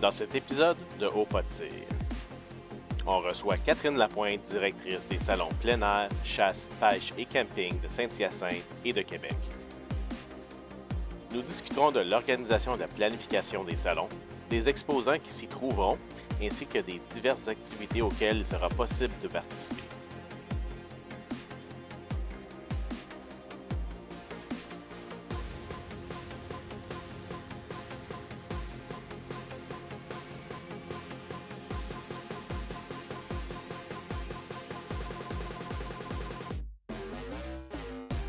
Dans cet épisode de Haut pas de tir, on reçoit Catherine Lapointe, directrice des salons plein air, chasse, pêche et camping de Saint-Hyacinthe et de Québec. Nous discuterons de l'organisation et de la planification des salons, des exposants qui s'y trouveront, ainsi que des diverses activités auxquelles il sera possible de participer.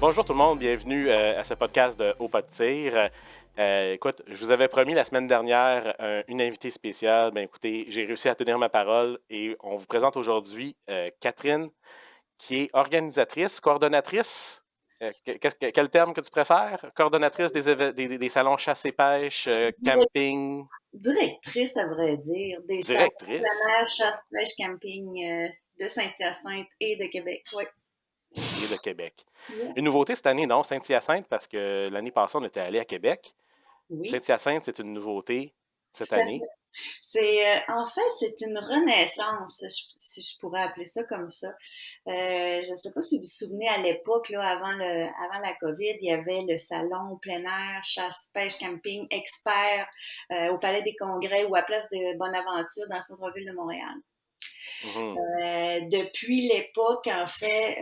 Bonjour tout le monde, bienvenue à ce podcast de Haut pas de tir. Écoute, je vous avais promis la semaine dernière une invitée spéciale. Ben écoutez, j'ai réussi à tenir ma parole et on vous présente aujourd'hui Catherine, qui est organisatrice, coordonnatrice. Quel terme que tu préfères? Coordonnatrice des salons chasse et pêche, camping, Directrice, à vrai dire, des salons directrice plein air, chasse, pêche, camping de Saint-Hyacinthe et de Québec. Oui. et de Québec. Yes. Une nouveauté cette année, non? Saint-Hyacinthe, parce que l'année passée, on était allé à Québec. Oui, Saint-Hyacinthe, c'est une nouveauté cette tout à année. fait. En fait, c'est une renaissance, si je pourrais appeler ça comme ça. Je ne sais pas si vous vous souvenez, à l'époque, là, avant la COVID, il y avait le salon plein air, chasse, pêche, camping, expert au Palais des Congrès ou à Place de Bonaventure dans le centre-ville de Montréal. Mhm. Depuis l'époque, en fait,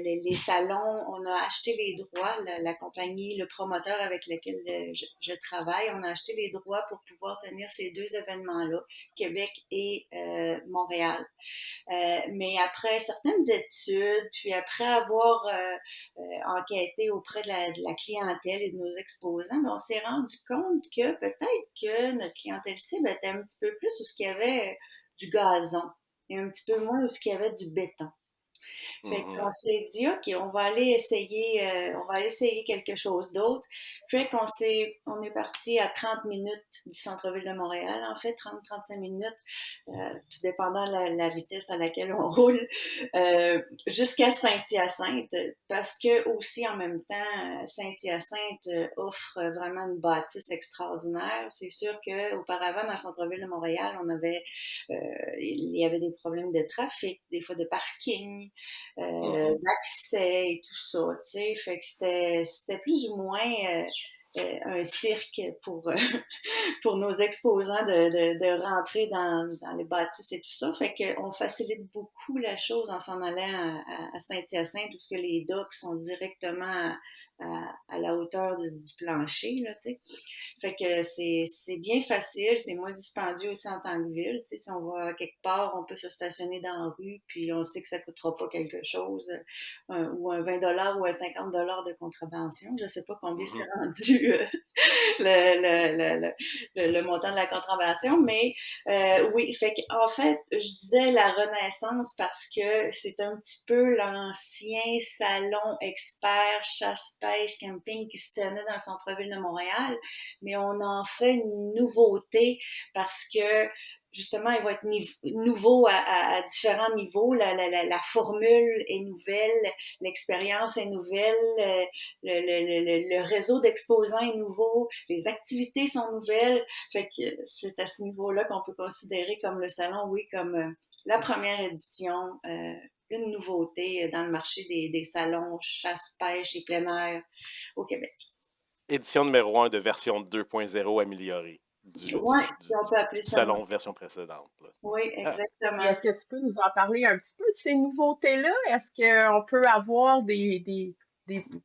les salons, on a acheté les droits, la compagnie, le promoteur avec lequel je travaille, on a acheté les droits pour pouvoir tenir ces deux événements-là, Québec et Montréal. Mais après certaines études, puis après avoir enquêté auprès de la clientèle et de nos exposants, ben, on s'est rendu compte que peut-être que notre clientèle cible était un petit peu plus où ce qu'il y avait du gazon et un petit peu moins où ce qu'il y avait du béton. Fait Mhm. qu'on s'est dit, OK, on va aller essayer quelque chose d'autre. Puis on est parti à 30 minutes du centre-ville de Montréal, en fait, 30-35 minutes, tout dépendant la vitesse à laquelle on roule, jusqu'à Saint-Hyacinthe, parce que aussi, en même temps, Saint-Hyacinthe offre vraiment une bâtisse extraordinaire. C'est sûr qu'auparavant, dans le centre-ville de Montréal, il y avait des problèmes de trafic, des fois de parking, Mhm. l'accès et tout ça, tu sais. Fait que c'était plus ou moins un cirque pour nos exposants de rentrer dans les bâtisses et tout ça. Fait qu'on facilite beaucoup la chose en s'en allant à Saint-Hyacinthe, où ce que les docks sont directement à la hauteur du plancher, là, tu sais. Fait que c'est bien facile, c'est moins dispendieux aussi en tant que ville. Tu sais, si on va quelque part, on peut se stationner dans la rue, puis on sait que ça coûtera pas quelque chose, ou un 20 $ ou un 50 $ de contravention. Je sais pas combien c'est Mhm. rendu le montant de la contravention, mais oui, fait qu'en fait, je disais la Renaissance parce que c'est un petit peu l'ancien salon expert chasse-pêche camping qui se tenait dans le centre-ville de Montréal, mais on en fait une nouveauté parce que justement, il va être nouveau à différents niveaux. La formule est nouvelle, l'expérience est nouvelle, le réseau d'exposants est nouveau, les activités sont nouvelles. Fait que c'est à ce niveau-là qu'on peut considérer comme le salon, oui, comme la première édition, une nouveauté dans le marché des salons chasse-pêche et plein air au Québec. Édition numéro 1 de version 2.0 améliorée Oui, si on peut appeler du ça. salon version précédente, là. Oui, Ah. Puis exactement. est-ce que tu peux nous en parler un petit peu de ces nouveautés-là? Est-ce qu'on peut avoir des petites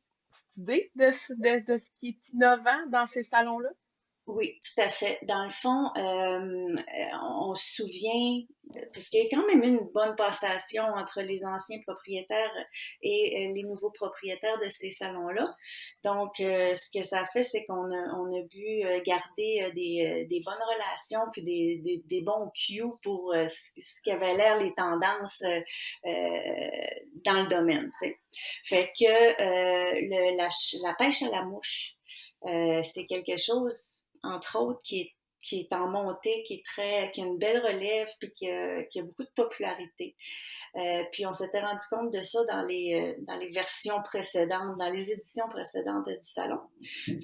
idées de ce qui est innovant dans ces salons-là? Oui, tout à fait. Dans le fond, on se souvient, parce qu'il y a quand même eu une bonne passation entre les anciens propriétaires et les nouveaux propriétaires de ces salons-là. Donc, ce que ça fait, c'est on a dû garder des bonnes relations puis des bons cues pour ce qui avait l'air les tendances dans le domaine, tu sais. Fait que la pêche à la mouche, c'est quelque chose, entre autres, qui est qui est en montée, qui a une belle relève, puis qui a beaucoup de popularité. Puis on s'était rendu compte de ça dans les versions précédentes, dans les éditions précédentes du salon.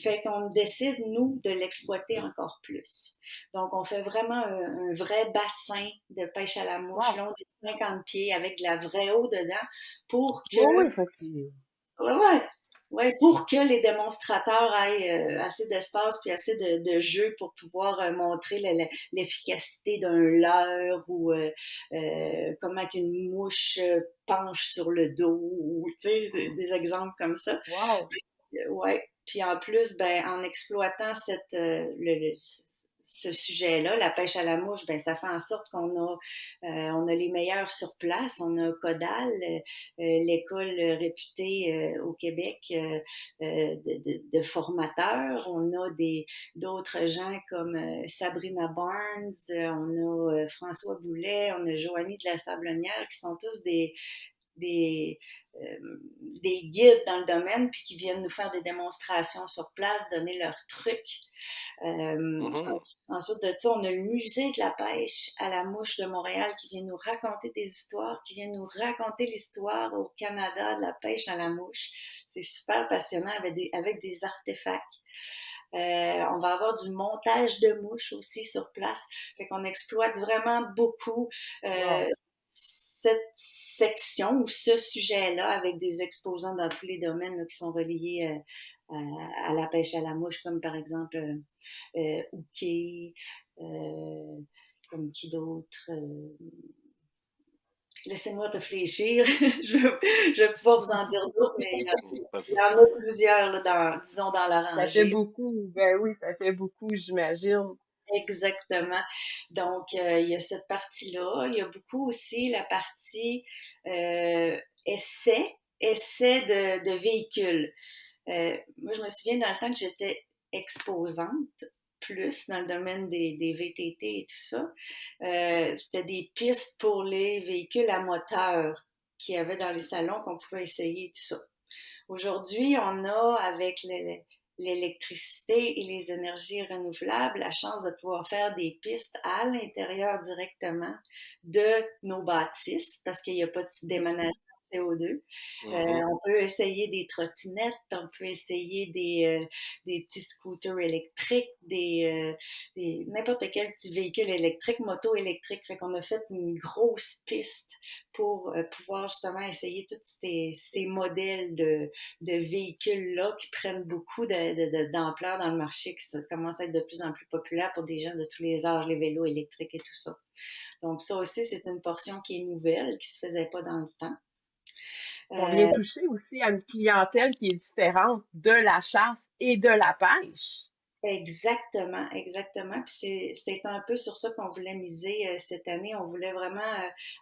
Fait qu'on décide, nous, de l'exploiter encore plus. Donc, on fait vraiment un vrai bassin de pêche à la mouche, Wow! long de 50 pieds, avec de la vraie eau dedans, pour que Oui, oui, fait que... Ouais, ouais. Ouais, pour que les démonstrateurs aient assez d'espace puis assez de jeu pour pouvoir montrer l'efficacité d'un leurre ou comment qu'une mouche penche sur le dos ou tu sais des exemples comme ça. Wow! Ouais. Puis en plus, ben en exploitant ce sujet-là, la pêche à la mouche, ben ça fait en sorte on a les meilleurs sur place. On a Codal, l'école réputée au Québec de formateurs. On a d'autres gens comme Sabrina Barnes, on a François Boulet, on a Joanie de la Sablonnière, qui sont tous des, euh, des guides dans le domaine, puis qui viennent nous faire des démonstrations sur place, donner leurs trucs. Mhm. Ensuite de ça, on a le musée de la pêche à la mouche de Montréal qui vient nous raconter des histoires, qui vient nous raconter l'histoire au Canada de la pêche à la mouche. C'est super passionnant avec des artefacts. On va avoir du montage de mouches aussi sur place. Fait qu'on exploite vraiment beaucoup Wow! cette section ou ce sujet-là avec des exposants dans tous les domaines là, qui sont reliés à la pêche à la mouche, comme par exemple Hooké, comme qui d'autre? Laissez-moi réfléchir. Je vais pouvoir vous en dire d'autres, mais il y en a plusieurs, là, disons, dans la Ça fait rangée. beaucoup. Ben oui, ça fait beaucoup, j'imagine. Exactement. Donc, il y a cette partie-là. Il y a beaucoup aussi la partie euh, essai, essai de véhicules. Moi, je me souviens dans le temps que j'étais exposante, plus dans le domaine des VTT et tout ça, c'était des pistes pour les véhicules à moteur qu'il y avait dans les salons qu'on pouvait essayer et tout ça. Aujourd'hui, on a, avec l'électricité et les énergies renouvelables, la chance de pouvoir faire des pistes à l'intérieur directement de nos bâtisses parce qu'il n'y a pas d'émanation de CO2. Mhm. On peut essayer des trottinettes, on peut essayer des petits scooters électriques, n'importe quel petit véhicule électrique, moto électrique. Fait qu'on a fait une grosse piste pour pouvoir justement essayer tous ces modèles de véhicules-là qui prennent beaucoup d'ampleur dans le marché, qui commencent à être de plus en plus populaires pour des gens de tous les âges, les vélos électriques et tout ça. Donc ça aussi, c'est une portion qui est nouvelle, qui se faisait pas dans le temps. On vient Euh, toucher aussi à une clientèle qui est différente de la chasse et de la pêche. Exactement, exactement. Puis c'est un peu sur ça qu'on voulait miser cette année. On voulait vraiment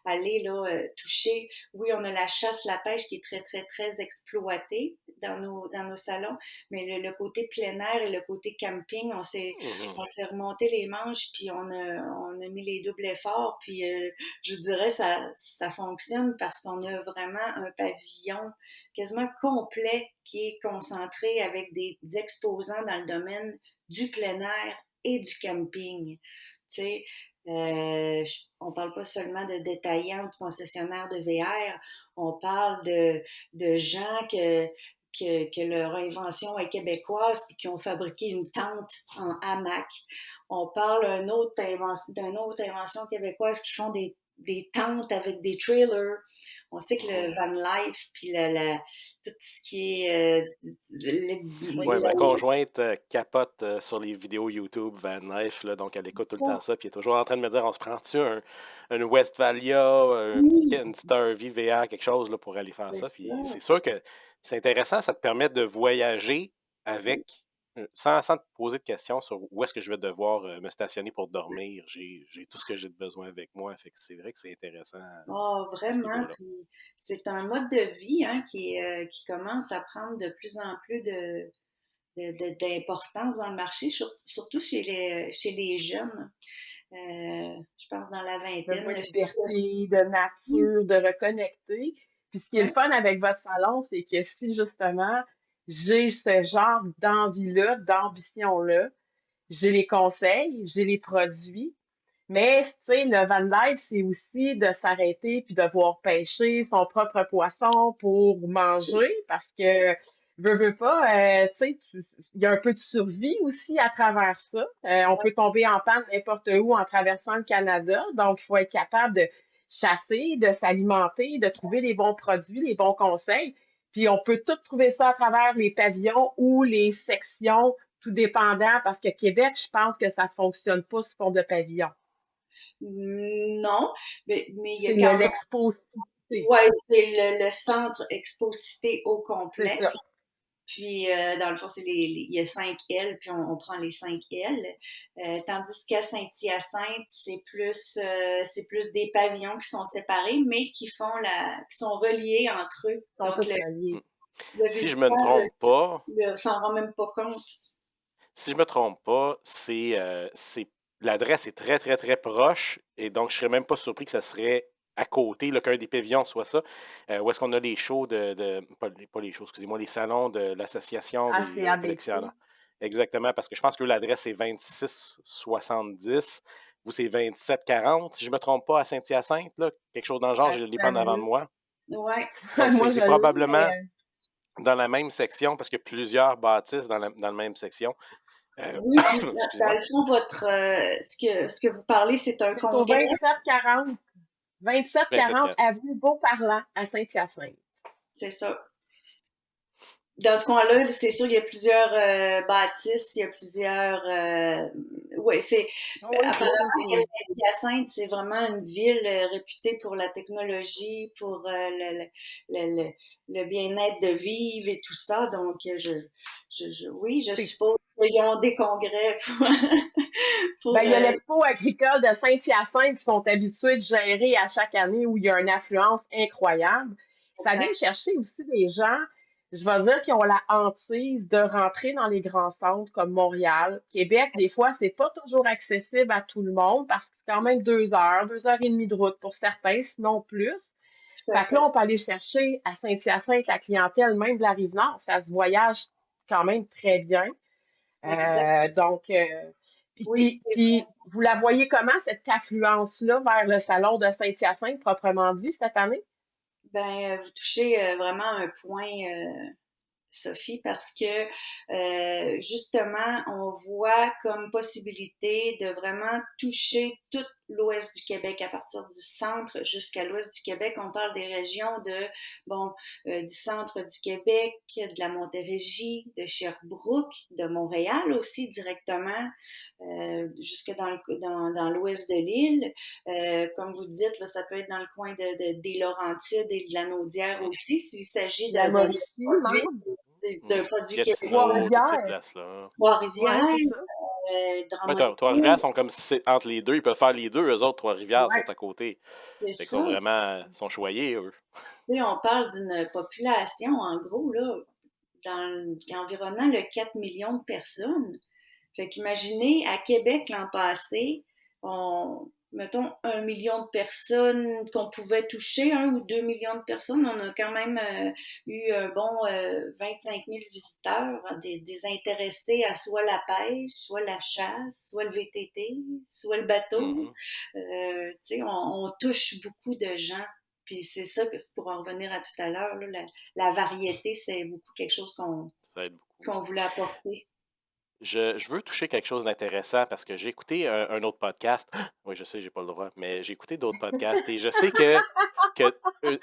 aller là toucher. Oui, on a la chasse, la pêche qui est très très très exploitée dans nos salons, mais le côté plein air et le côté camping, Mhm. on s'est remonté les manches puis on a mis les doubles efforts. Puis je dirais ça fonctionne parce qu'on a vraiment un pavillon quasiment complet qui est concentré avec des exposants dans le domaine du plein air et du camping. Tu sais, on parle pas seulement de détaillants ou de concessionnaires de VR, on parle de gens que leur invention est québécoise puis qui ont fabriqué une tente en hamac. On parle d'une autre invention québécoise qui font des tentes avec des trailers. On sait que le Mhm. van life puis tout ce qui est Oui. Ouais, ma conjointe capote sur les vidéos YouTube Van Life, là, donc elle écoute tout le temps ça, puis elle est toujours en train de me dire on se prend-tu un Westphalia, oui, une petite RV VR, quelque chose là, pour aller faire c'est ça. ça. Puis c'est sûr que c'est intéressant, ça te permet de voyager avec sans te poser de questions sur où est-ce que je vais devoir me stationner pour dormir. J'ai tout ce que j'ai de besoin avec moi. Fait que c'est vrai que c'est intéressant Oh, à ce vraiment. niveau-là. Puis c'est un mode de vie hein, qui commence à prendre de plus en plus d'importance dans le marché, surtout chez les jeunes. Je pense dans la Besoin vingtaine. de liberté, de nature, de reconnecter. Puis ce qui est le Ouais, fun avec votre salon, c'est que si justement j'ai ce genre d'envie-là, d'ambition-là, j'ai les conseils, j'ai les produits. Mais, tu sais, le van life, c'est aussi de s'arrêter puis de voir pêcher son propre poisson pour manger parce que, veux pas, tu sais, il y a un peu de survie aussi à travers ça. On peut tomber en panne n'importe où en traversant le Canada, donc il faut être capable de chasser, de s'alimenter, de trouver les bons produits, les bons conseils. Puis on peut tout trouver ça à travers les pavillons ou les sections, tout dépendant, parce que Québec, je pense que ça fonctionne pas sous forme de pavillon. Non, mais il y a C'est quand même, l'exposité, ouais, c'est le centre Exposité au c'est complet. ça. Puis, dans le fond, il y a 5 L, puis on prend les 5 L. Tandis qu'à Saint-Hyacinthe, c'est plus des pavillons qui sont séparés, mais qui sont reliés entre eux. Ils sont Donc, tous reliés. le Si je me visiteur trompe pas, s'en rend même pas compte. si je me trompe pas, l'adresse est très, très, très proche et donc je serais même pas surpris que ça serait à côté, là, qu'un des pavillons soit ça. Où est-ce qu'on a les shows pas les shows, excusez-moi, les salons de l'Association Ah, c'est des ABC. collectionneurs. Exactement, parce que je pense que l'adresse est 2670. Vous, c'est 2740, si je me trompe pas, à Saint-Hyacinthe, là, quelque chose dans le genre, je ne l'ai pas en Attends une avant de minute. moi. Ouais, Donc, Moi, c'est je l'ai, probablement mais dans la même section, parce qu'il y a plusieurs bâtisses dans la même section. oui, puis dans Excusez-moi. le fond, ce que vous parlez, c'est un c'est au congrès, 2740, 2740 27. avenue Beauparlant à Saint-Hyacinthe. c'est ça. Dans ce coin-là, c'est sûr, il y a plusieurs bâtisses, il y a plusieurs. Oui, Oui, c'est ça. apparemment que Saint-Hyacinthe, c'est vraiment une ville réputée pour la technologie, pour le, le bien-être de vivre et tout ça. Donc, oui, je C'est suppose qu'ils ont des congrès Ben, pour il y a l'Expo agricole de Saint-Hyacinthe qui sont habitués de gérer à chaque année où il y a une affluence incroyable. C'est aller exact, chercher aussi des gens, je vais dire, qui ont la hantise de rentrer dans les grands centres comme Montréal. Québec, des fois, c'est pas toujours accessible à tout le monde parce que c'est quand même 2 heures et demie de route pour certains, sinon plus. tout à Fait que là, fait. on peut aller chercher à Saint-Hyacinthe la clientèle même de la Rive-Nord. Ça se voyage quand même très bien. Exact. Oui, Puis, vous la voyez comment, cette affluence-là vers le salon de Saint-Hyacinthe, proprement dit, cette année? vous touchez vraiment un point. Sophie, parce que justement, on voit comme possibilité de vraiment toucher tout l'ouest du Québec, à partir du centre jusqu'à l'ouest du Québec. On parle des régions du centre du Québec, de la Montérégie, de Sherbrooke, de Montréal aussi directement, jusque dans l'ouest de l'île. Comme vous dites, là, ça peut être dans le coin des Laurentides et de la Naudière Mm. aussi, s'il s'agit La d'un Mauricie, produit même? d'un produit québécois. Gatineau, toutes ces Trois-Rivières? places-là. Ouais, Trois-Rivières, c'est ça. Mais Drummondville, Trois-Rivières sont comme si c'est entre les deux. Ils peuvent faire les deux. Eux autres, Trois-Rivières sont Ouais. à côté. c'est Fait qu'ils ça. sont vraiment sont choyés, eux. Tu sais, on parle d'une population, en gros, là, environnant le 4 millions de personnes. Fait qu'imaginez, à Québec l'an passé, mettons 1 million de personnes qu'on pouvait toucher, 1 ou 2 millions de personnes. On a quand même eu un bon 25 000 visiteurs, des intéressés à soit la pêche, soit la chasse, soit le VTT, soit le bateau. Mhm. Tu sais, on touche beaucoup de gens. Puis c'est ça, pour en revenir à tout à l'heure, là, la variété, c'est beaucoup quelque chose Ça aide beaucoup. qu'on voulait apporter. Je veux toucher quelque chose d'intéressant parce que j'ai écouté un autre podcast. Oui, je sais, j'ai pas le droit, mais j'ai écouté d'autres podcasts et je sais que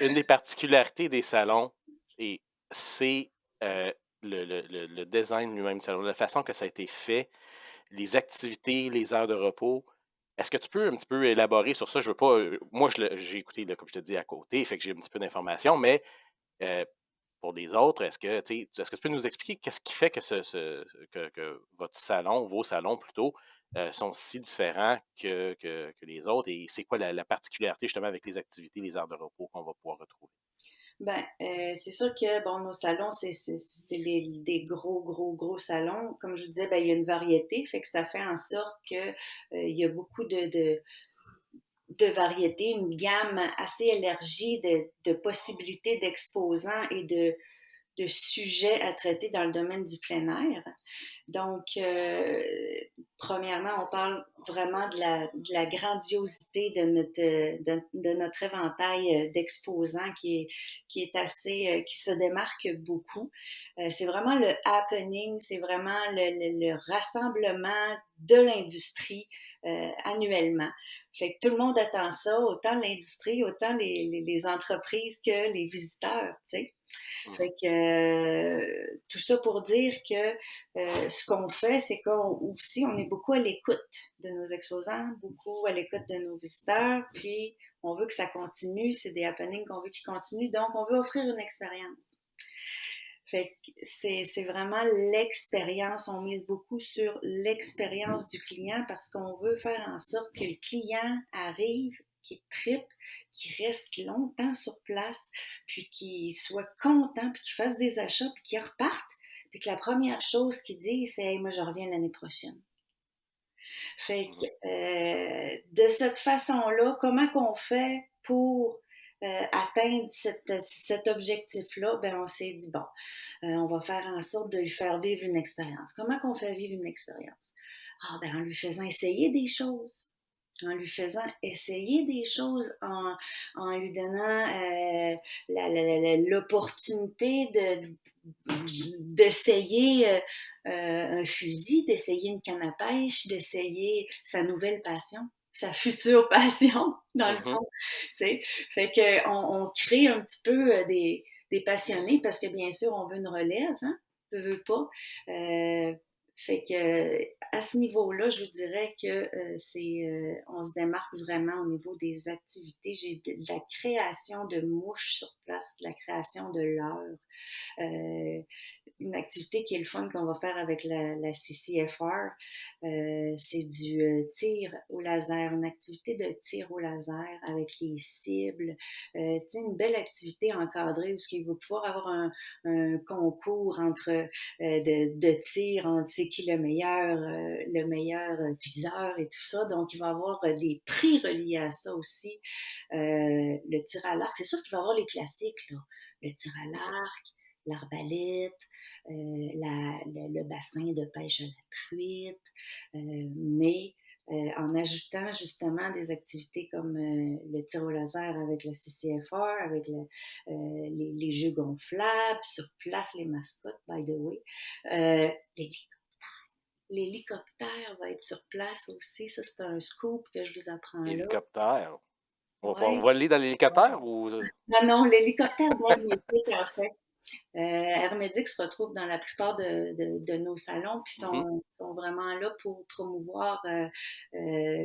une des particularités des salons, et c'est le design lui-même du salon, la façon que ça a été fait, les activités, les heures de repos. Est-ce que tu peux un petit peu élaborer sur ça? Je veux pas. Moi, j'ai écouté, là, comme je te dis, à côté, fait que j'ai un petit peu d'informations, mais euh, pour les autres, est-ce que tu peux nous expliquer qu'est-ce qui fait que, que votre salon, vos salons plutôt, sont si différents que les autres et c'est quoi la particularité justement avec les activités, les heures de repos qu'on va pouvoir retrouver? C'est sûr que, bon, nos salons, c'est des gros, gros, gros salons. Comme je vous disais, il y a une variété, fait que ça fait en sorte que il y a beaucoup de variétés, une gamme assez élargie de possibilités d'exposants et de sujets à traiter dans le domaine du plein air. Donc, premièrement, on parle vraiment de la grandiosité de notre éventail d'exposants qui est assez, qui se démarque beaucoup. C'est vraiment le happening, c'est vraiment le rassemblement de l'industrie annuellement. Fait que tout le monde attend ça, autant l'industrie, autant les entreprises que les visiteurs, tu sais. Fait que tout ça pour dire que ce qu'on fait, c'est qu'on aussi on est beaucoup à l'écoute de nos exposants, beaucoup à l'écoute de nos visiteurs, puis on veut que ça continue, c'est des happenings qu'on veut qu'ils continuent, donc on veut offrir une expérience. Fait que c'est vraiment l'expérience, on mise beaucoup sur l'expérience du client parce qu'on veut faire en sorte que le client arrive, qu'il trippe, qu'il reste longtemps sur place, puis qu'il soit content, puis qu'il fasse des achats, puis qu'il reparte, puis que la première chose qu'il dit, c'est hey, « moi je reviens l'année prochaine ». Fait que de cette façon-là, comment qu'on fait pour atteindre cet objectif-là? Ben on s'est dit, bon, on va faire en sorte de lui faire vivre une expérience. Comment qu'on fait vivre une expérience? Ah, ben en lui faisant essayer des choses. En lui faisant essayer des choses, en lui donnant l'opportunité d'essayer un fusil, d'essayer une canne à pêche, d'essayer sa nouvelle passion, sa future passion, dans le Mhm. fond. Tu sais. Fait qu'on on crée un petit peu des passionnés parce que bien sûr, on veut une relève, hein? Veut pas. Fait que à ce niveau-là, je vous dirais que on se démarque vraiment au niveau des activités. J'ai de la création de mouches sur place, de la création de leurres. Une activité qui est le fun qu'on va faire avec la CCFR, c'est du tir au laser, une activité de tir au laser avec les cibles. Une belle activité encadrée où il va pouvoir avoir un concours entre de tir, on sait qui le meilleur viseur et tout ça. Donc, il va y avoir des prix reliés à ça aussi. Le tir à l'arc, c'est sûr qu'il va y avoir les classiques, là. Le tir à l'arc, l'arbalète, le bassin de pêche à la truite, mais en ajoutant justement des activités comme le tir au laser avec la CCFR, avec les jeux gonflables, sur place les mascottes, by the way, l'hélicoptère va être sur place aussi, ça c'est un scoop que je vous apprends là. Hélicoptère. On va pouvoir Ouais. voler dans l'hélicoptère ou. Non, l'hélicoptère d'hermétique en fait. Hermédic se retrouve dans la plupart de nos salons, puis Mhm. sont vraiment là pour promouvoir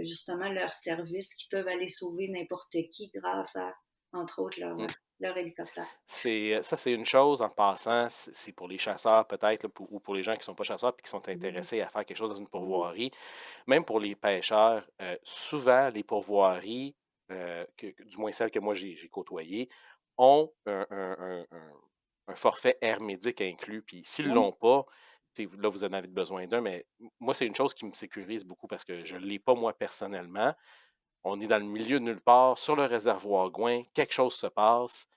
justement leurs services qui peuvent aller sauver n'importe qui grâce à, entre autres, Mm. leur hélicoptère. Ça, c'est une chose en passant, c'est pour les chasseurs peut-être, là, ou pour les gens qui ne sont pas chasseurs et qui sont intéressés à faire quelque chose dans une pourvoirie. Même pour les pêcheurs, souvent, les pourvoiries, du moins celles que moi j'ai côtoyées, ont un forfait hermétique inclus. Puis s'ils ne Oui. l'ont pas, là, vous en avez besoin d'un, mais moi, c'est une chose qui me sécurise beaucoup parce que je ne l'ai pas moi personnellement. On est dans le milieu de nulle part, sur le réservoir Gouin, quelque chose se passe.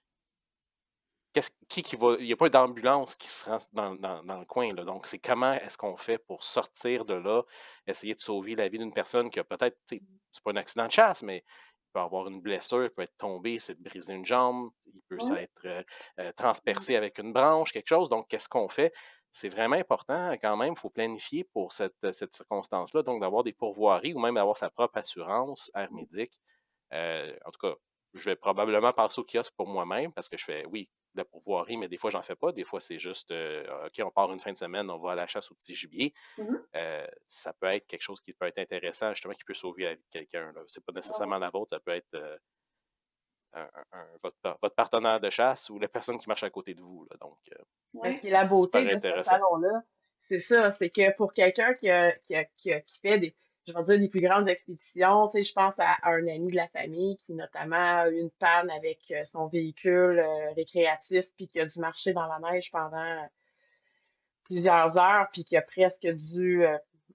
Qui va. Il n'y a pas d'ambulance qui se rend dans le coin, là. Donc, c'est comment est-ce qu'on fait pour sortir de là, essayer de sauver la vie d'une personne qui a peut-être, c'est pas un accident de chasse, mais il peut avoir une blessure, il peut être tombé, c'est de briser une jambe, il peut Oui. s'être transpercé avec une branche, quelque chose. Donc, qu'est-ce qu'on fait? C'est vraiment important quand même, il faut planifier pour cette circonstance-là, donc d'avoir des pourvoiries ou même d'avoir sa propre assurance hermédique. En tout cas, je vais probablement passer au kiosque pour moi-même parce que je fais, oui, de la pourvoirie, mais des fois, j'en fais pas. Des fois, c'est juste, OK, on part une fin de semaine, on va à la chasse au petit gibier. Mhm. Ça peut être quelque chose qui peut être intéressant, justement, qui peut sauver la vie de quelqu'un. C'est pas nécessairement la vôtre, ça peut être votre partenaire de chasse ou la personne qui marche à côté de vous. Là. Donc, Ce Oui. qui est la beauté super de ce intéressant. salon-là, c'est ça, c'est que pour quelqu'un qui fait je vais dire, des plus grandes expéditions, tu sais, je pense à un ami de la famille qui notamment a eu une panne avec son véhicule récréatif, puis qui a dû marcher dans la neige pendant plusieurs heures, puis qui a presque dû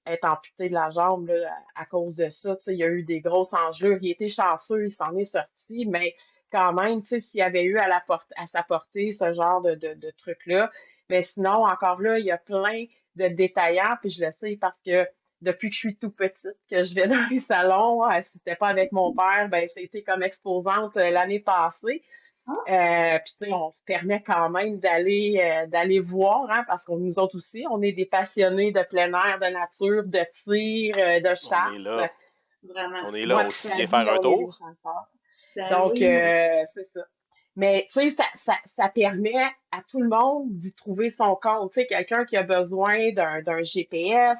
être amputé de la jambe là, à cause de ça. Tu sais, il y a eu des grosses engelures. Il était chanceux, il s'en est sorti, mais quand même, tu sais, s'il y avait eu à sa portée ce genre de truc-là, mais sinon, encore là, il y a plein de détaillants, puis je le sais parce que depuis que je suis tout petite, que je vais dans les salons, si c'était pas avec mon père, ben c'était comme exposante l'année passée. Ah, Puis tu sais, on se permet quand même d'aller voir, hein, parce que nous autres aussi, on est des passionnés de plein air, de nature, de tir, de On est là. chasse. vraiment. On est là Moi, toute aussi la bien vie, faire un on est des tour. chasseurs. Ben Donc, oui, c'est ça. Mais, tu sais, ça permet à tout le monde d'y trouver son compte. Tu sais, quelqu'un qui a besoin d'un GPS,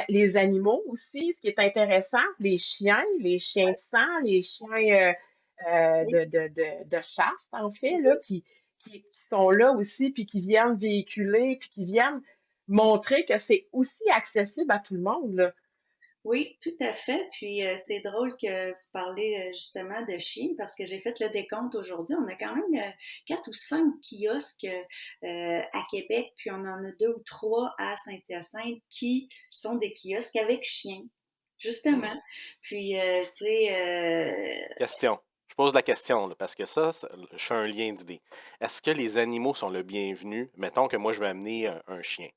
les animaux aussi, ce qui est intéressant, les chiens de sang, les chiens oui, de chasse, en fait, là, oui. qui sont là aussi, puis qui viennent véhiculer, puis qui viennent montrer que c'est aussi accessible à tout le monde, là. Oui, tout à fait. Puis c'est drôle que vous parlez justement de Chine parce que j'ai fait le décompte aujourd'hui. On a quand même 4 ou 5 kiosques à Québec, puis on en a 2 ou 3 à Saint-Hyacinthe qui sont des kiosques avec chiens, Hmm. justement. Puis, tu sais, Question. Je pose la question, là, parce que je fais un lien d'idées. Est-ce que les animaux sont le bienvenu? Mettons que moi, je veux amener un chien.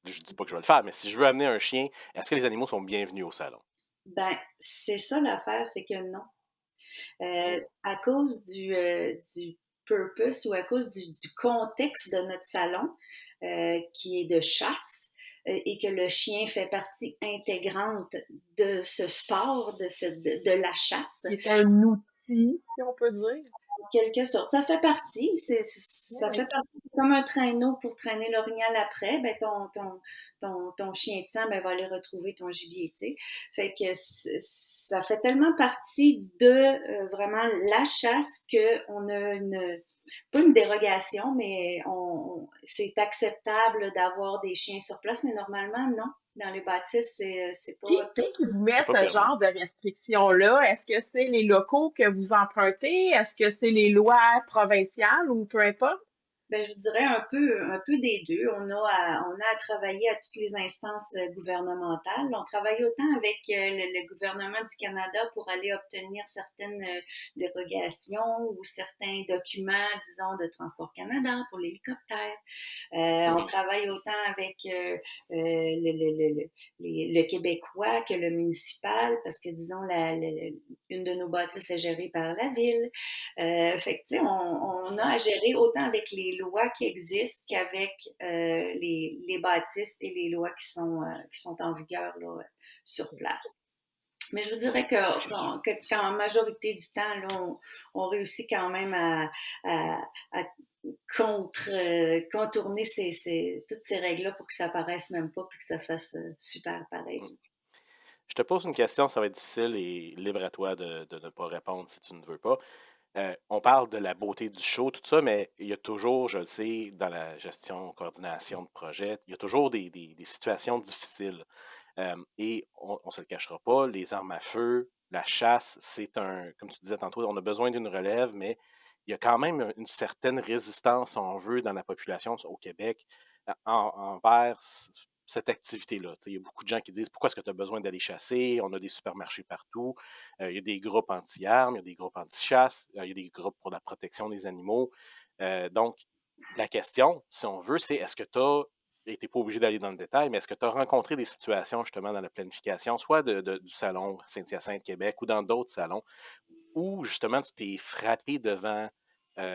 Je dis pas que je vais le faire, mais si je veux amener un chien, est-ce que les animaux sont bienvenus au salon? ben, c'est ça l'affaire, c'est que non. Hmm. À cause du purpose ou à cause du contexte de notre salon, qui est de chasse, et que le chien fait partie intégrante de ce sport, de la chasse, Qui est un outil, si on peut dire. en quelque sorte. Ça fait partie, ça fait Oui. partie, c'est comme un traîneau pour traîner l'orignal après, ben ton chien de sang ben, va aller retrouver ton gibier, tu sais. Fait que ça fait tellement partie de vraiment la chasse qu'on a pas une dérogation, mais c'est acceptable d'avoir des chiens sur place, mais normalement, non. Dans les bâtisses, c'est pas Qui vous met C'est pas ce permis. genre de restrictions-là? Est-ce que c'est les locaux que vous empruntez? Est-ce que c'est les lois provinciales ou peu importe? ben, je vous dirais un peu des deux. On a à travailler à toutes les instances gouvernementales. On travaille autant avec le gouvernement du Canada pour aller obtenir certaines dérogations ou certains documents, disons, de Transport Canada pour l'hélicoptère. On Mhm. travaille autant avec le Québécois que le municipal, parce que, disons, une de nos bâtisses est gérée par la ville. Fait que, tu sais, on a à gérer autant avec les lois qui existent qu'avec les bâtisses et les lois qui sont en vigueur là, sur place. Mais je vous dirais qu'en majorité du temps, là, on réussit quand même à contourner toutes ces règles-là pour que ça paraisse même pas puis que ça fasse super pareil. Mhm. Je te pose une question, ça va être difficile et libre à toi de ne pas répondre si tu ne veux pas. On parle de la beauté du show, tout ça, mais il y a toujours, je le sais, dans la gestion, coordination de projet, il y a toujours des situations difficiles. Et on ne se le cachera pas, les armes à feu, la chasse, comme tu disais tantôt, on a besoin d'une relève, mais il y a quand même une certaine résistance, si on veut, dans la population au Québec envers cette activité-là. Tu sais, il y a beaucoup de gens qui disent pourquoi est-ce que tu as besoin d'aller chasser? On a des supermarchés partout. Il y a des groupes anti-armes, il y a des groupes anti-chasse, il y a des groupes pour la protection des animaux. Donc, la question, si on veut, c'est est-ce que tu as et tu n'es pas obligé d'aller dans le détail, mais est-ce que tu as rencontré des situations justement dans la planification, soit du salon Saint-Hyacinthe Québec ou dans d'autres salons, où justement tu t'es frappé devant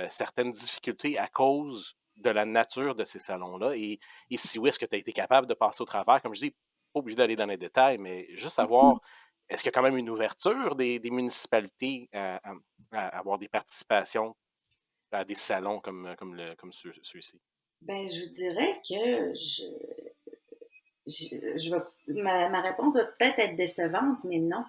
certaines difficultés à cause de la nature de ces salons-là? Et si oui, est-ce que tu as été capable de passer au travers? Comme je dis, pas obligé d'aller dans les détails, mais juste savoir, est-ce qu'il y a quand même une ouverture des municipalités à avoir des participations à des salons comme ceux-ci? Ben, je vous dirais que je vais, ma réponse va peut-être être décevante, mais non.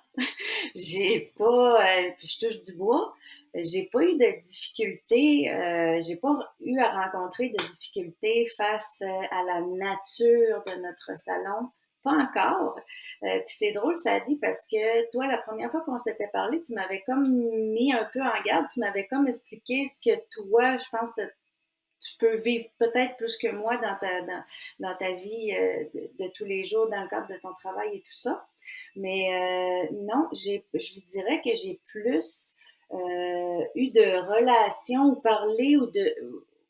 J'ai pas, puis je touche du bois, j'ai pas eu de difficultés, j'ai pas eu à rencontrer de difficultés face à la nature de notre salon. Pas encore. Puis c'est drôle, ça dit, parce que toi, la première fois qu'on s'était parlé, tu m'avais comme mis un peu en garde, tu m'avais comme expliqué ce que toi, je pense, tu peux vivre peut-être plus que moi dans ta vie de tous les jours, dans le cadre de ton travail et tout ça. Mais non, je vous dirais que j'ai plus eu de relations ou parlé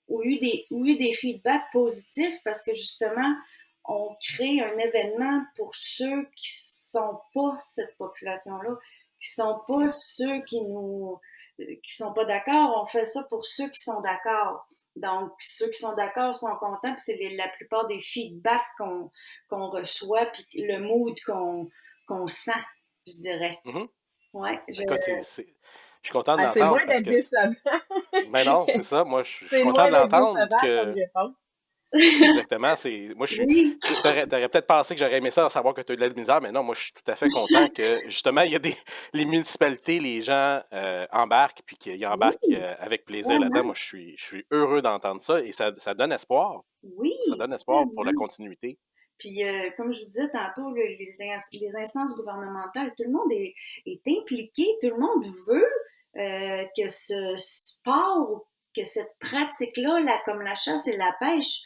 ou eu des feedbacks positifs parce que justement, on crée un événement pour ceux qui sont pas cette population-là, qui sont pas ceux qui sont pas d'accord. On fait ça pour ceux qui sont d'accord. Donc, ceux qui sont d'accord sont contents, puis c'est la plupart des feedbacks qu'on reçoit, puis le mood qu'on sent, je dirais. Mhm. Ouais, Écoute, je suis content de C'est l'entendre loin parce d'être que. décevant. Mais non, c'est ça. Moi, je suis C'est content de loin d'être l'entendre décevant comme que. réponse. Exactement. Moi, je suis. oui, T'aurais peut-être pensé que j'aurais aimé ça, savoir que tu as eu de la misère, mais non, moi, je suis tout à fait content que, justement, il y a les municipalités, les gens embarquent, puis qu'ils embarquent oui, avec plaisir là-dedans. vraiment, Moi, je suis heureux d'entendre ça et ça donne espoir. Ça oui, donne espoir pour la vraiment. continuité. Puis, comme je vous disais tantôt, les instances gouvernementales, tout le monde est impliqué, tout le monde veut que ce sport, que cette pratique-là, comme la chasse et la pêche,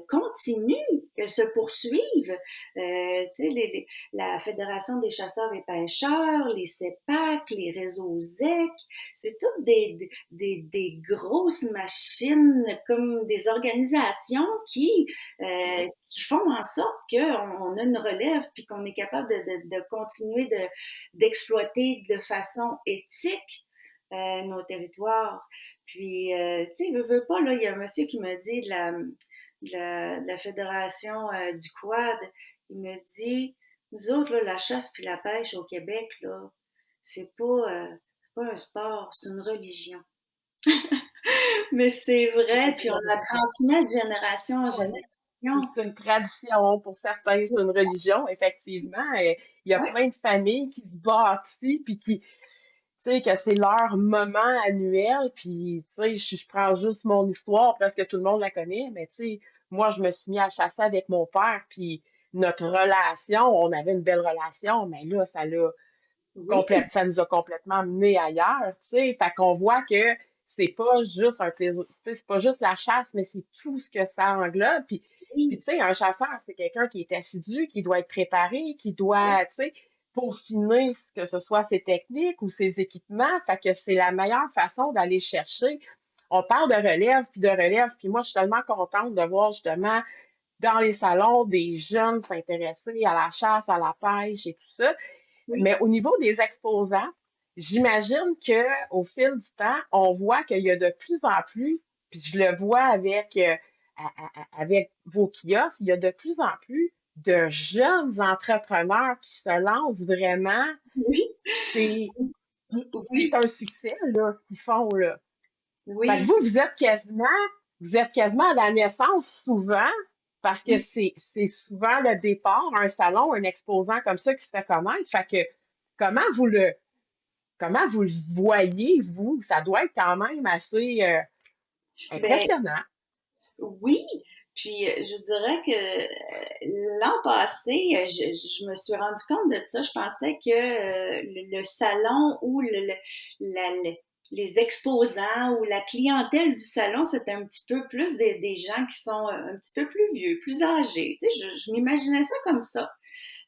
continue, qu'elle se poursuive. Tu sais, la Fédération des chasseurs et pêcheurs, les CEPAC, les réseaux ZEC, c'est toutes des grosses machines, comme des organisations qui font en sorte qu'on a une relève puis qu'on est capable de continuer d'exploiter de façon éthique nos territoires. Puis, tu sais, veut pas, là, il y a un monsieur qui me dit de la fédération du Quad, il me dit, nous autres, là, la chasse puis la pêche au Québec, là, c'est pas un sport, c'est une religion. Mais c'est vrai, puis on la transmet de génération en génération. C'est une tradition, pour certains, c'est une religion, effectivement. Et il y a Oui, plein de familles qui se bâtissent, puis qui, tu sais, que c'est leur moment annuel. Puis, tu sais, je prends juste mon histoire, parce que tout le monde la connaît, mais tu sais, moi, je me suis mis à chasser avec mon père, puis notre relation, on avait une belle relation, mais là, oui, ça nous a complètement menés ailleurs, tu sais. Fait qu'on voit que c'est pas juste un plaisir, tu sais, c'est pas juste la chasse, mais c'est tout ce que ça englobe. Puis oui, tu sais, un chasseur, c'est quelqu'un qui est assidu, qui doit être préparé, qui oui, doit, tu sais, peaufiner que ce soit ses techniques ou ses équipements. Fait que c'est la meilleure façon d'aller chercher. On parle de relève, puis moi, je suis tellement contente de voir justement dans les salons des jeunes s'intéresser à la chasse, à la pêche et tout ça. oui. Mais au niveau des exposants, j'imagine que au fil du temps, on voit qu'il y a de plus en plus, puis je le vois avec, avec vos kiosques, il y a de plus en plus de jeunes entrepreneurs qui se lancent vraiment. Oui, C'est, c'est oui, un succès, là, ce qu'ils font, là. Fait que oui, vous, vous êtes quasiment à la naissance souvent, parce que oui. c'est souvent le départ, un salon, un exposant comme ça qui se fait connaître. Fait que comment vous le, comment vous le voyez, vous? Ça doit être quand même assez Ben impressionnant. oui. Puis je dirais que l'an passé, je me suis rendu compte de ça. Je pensais que le salon ou la- les exposants ou la clientèle du salon, c'était un petit peu plus des gens qui sont un petit peu plus vieux, plus âgés. Tu sais, je m'imaginais ça comme ça.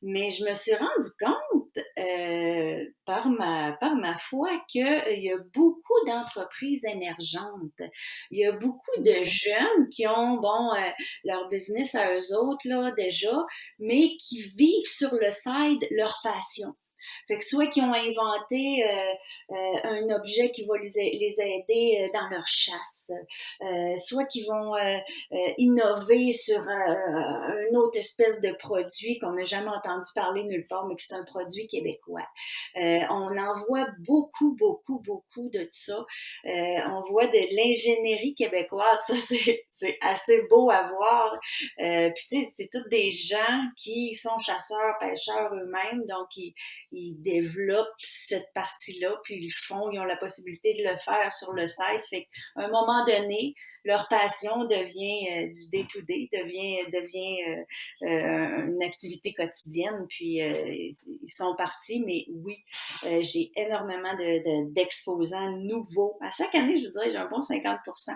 Mais je me suis rendu compte par ma foi qu'il y a beaucoup d'entreprises émergentes. Il y a beaucoup de jeunes qui ont bon leur business à eux autres là déjà, mais qui vivent sur le side leur passion. Fait que soit qu'ils ont inventé un objet qui va les aider dans leur chasse, soit qu'ils vont innover sur une autre espèce de produit qu'on n'a jamais entendu parler nulle part, mais que c'est un produit québécois. On en voit beaucoup, beaucoup, beaucoup de ça. On voit de l'ingénierie québécoise, ça c'est assez beau à voir. Puis tu sais, c'est tous des gens qui sont chasseurs, pêcheurs eux-mêmes, donc ils développent cette partie-là, puis ils ont la possibilité de le faire sur le site. Fait qu'à un moment donné, leur passion devient du day-to-day, devient une activité quotidienne, puis ils sont partis, mais oui, j'ai énormément d'exposants nouveaux. À chaque année, je vous dirais, j'ai un bon 50%.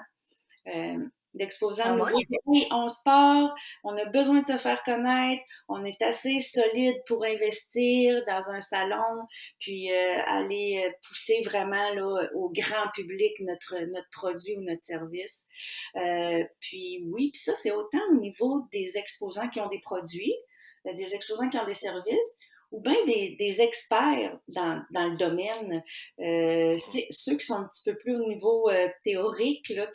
d'exposants Quand nouveaux. même. Oui, on se part, on a besoin de se faire connaître, on est assez solide pour investir dans un salon, puis aller pousser vraiment là, au grand public notre produit ou notre service. Puis oui, puis ça, c'est autant au niveau des exposants qui ont des produits, des exposants qui ont des services, ou bien des experts dans le domaine. C'est ceux qui sont un petit peu plus au niveau théorique, là,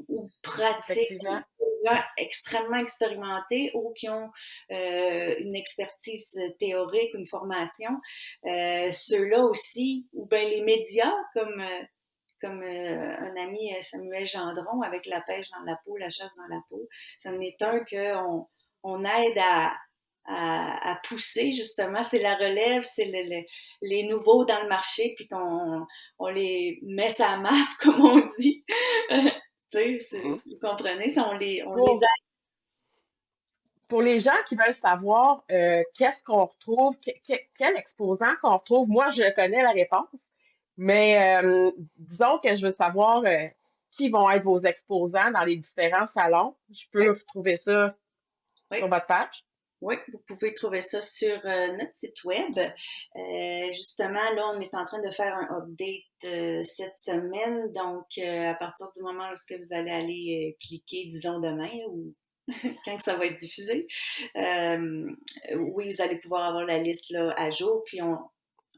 ou pratiques, Effectivement. des gens extrêmement expérimentés ou qui ont une expertise théorique, une formation. Ceux-là aussi, ou bien les médias comme un ami Samuel Gendron avec la pêche dans la peau, la chasse dans la peau. Ça en est un qu'on aide à pousser, justement. C'est la relève, c'est les nouveaux dans le marché, puis qu'on on les met sa map, comme on dit. Tu sais, Mhm. vous comprenez? Ça, on les Pour, aide. pour les gens qui veulent savoir qu'est-ce qu'on retrouve, quel exposant qu'on retrouve, moi, je connais la réponse, mais disons que je veux savoir qui vont être vos exposants dans les différents salons. Je Oui, peux retrouver ça oui. sur votre page. Oui, vous pouvez trouver ça sur notre site web. Justement, là, on est en train de faire un update cette semaine. Donc, à partir du moment où vous allez aller cliquer, disons demain ou quand que ça va être diffusé, oui, vous allez pouvoir avoir la liste là, à jour, puis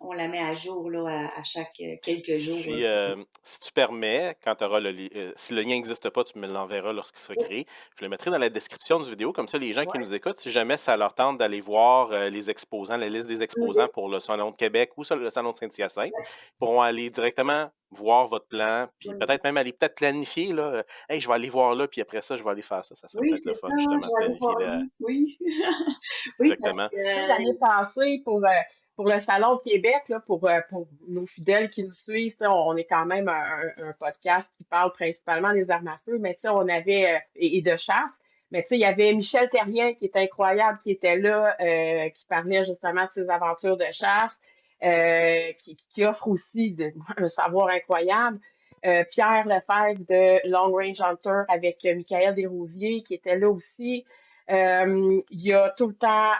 on la met à jour là, à chaque quelques jours. Si, si tu permets, quand tu auras si le lien n'existe pas, tu me l'enverras lorsqu'il sera créé. Je le mettrai dans la description du vidéo, comme ça les gens qui Ouais. nous écoutent, si jamais ça leur tente d'aller voir les exposants, la liste des exposants pour le Salon de Québec ou le Salon de Saint-Hyacinthe, ils pourront aller directement voir votre plan, puis Oui, peut-être même aller peut-être planifier, là, hey, je vais aller voir là, puis après ça, je vais aller faire ça. Ça serait oui, peut-être le c'est fun, ça, je justement, de vais aller planifier voir lui. Oui. Oui, parce exactement. Tu sais, l'année que passée, pour le Salon de Québec, là, pour nos fidèles qui nous suivent, tu sais, on est quand même un podcast qui parle principalement des armes à feu, mais tu sais, on avait, et de chasse, mais tu sais, il y avait Michel Terrien qui est incroyable, qui était là, qui parlait justement de ses aventures de chasse, qui offre aussi un savoir incroyable. Pierre Lefebvre de Long Range Hunter avec Michael Desrosiers qui était là aussi. Il y a tout le temps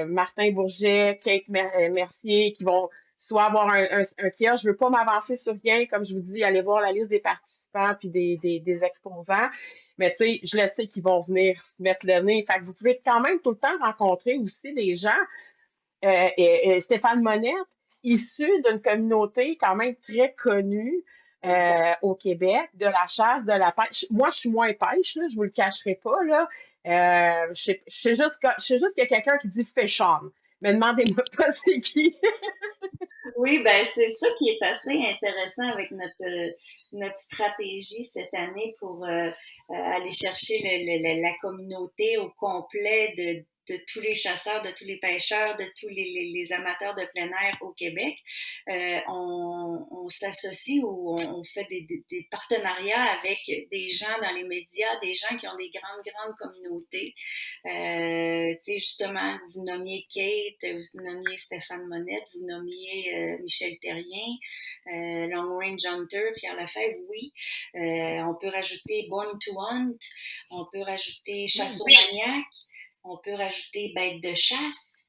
Martin Bourget, Kate Mercier qui vont soit avoir un kiosque. Je ne veux pas m'avancer sur rien, comme je vous dis, allez voir la liste des participants puis des exposants. Mais tu sais, je le sais qu'ils vont venir se mettre le nez. Fait que vous pouvez quand même tout le temps rencontrer aussi des gens. Stéphane Monette, issu d'une communauté quand même très connue exact. au Québec, de la chasse, de la pêche. Moi, je suis moins pêche, là, je vous le cacherai pas, là. Je sais juste qu'il y a quelqu'un qui dit fish on. Mais demandez-moi pas c'est qui. Oui, ben c'est ça qui est assez intéressant avec notre stratégie cette année pour aller chercher la communauté au complet de tous les chasseurs, de tous les pêcheurs, de tous les amateurs de plein air au Québec. On s'associe ou on fait des partenariats avec des gens dans les médias, des gens qui ont des grandes communautés. Tu sais, justement, vous nommiez Kate, vous nommiez Stéphane Monette, vous nommiez Michel Terrien, Long Range Hunter, Pierre Lefebvre, oui. On peut rajouter Born to Hunt, on peut rajouter Hmm. Chassomaniac, on peut rajouter Bête de chasse,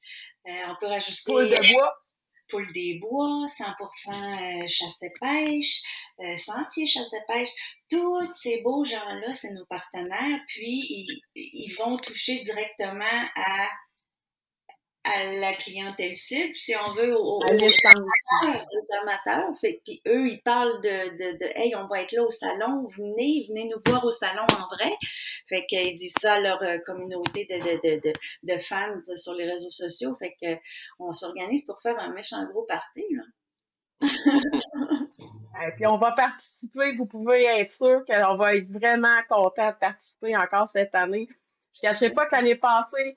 on peut Poule rajouter de bois. Poule des bois, 100% chasse-pêche, Sentier chasse-pêche. Tous ces beaux gens-là, c'est nos partenaires, puis ils vont toucher directement à la clientèle cible, si on veut, À l'essence, là. aux amateurs. Fait, puis eux, ils parlent hey, on va être là au salon, venez nous voir au salon en vrai. Fait qu'ils disent ça à leur communauté de fans sur les réseaux sociaux. Fait que on s'organise pour faire un méchant gros party, là. Puis on va participer, vous pouvez être sûr qu'on va être vraiment content de participer encore cette année. Je ne cacherai pas que l'année passée,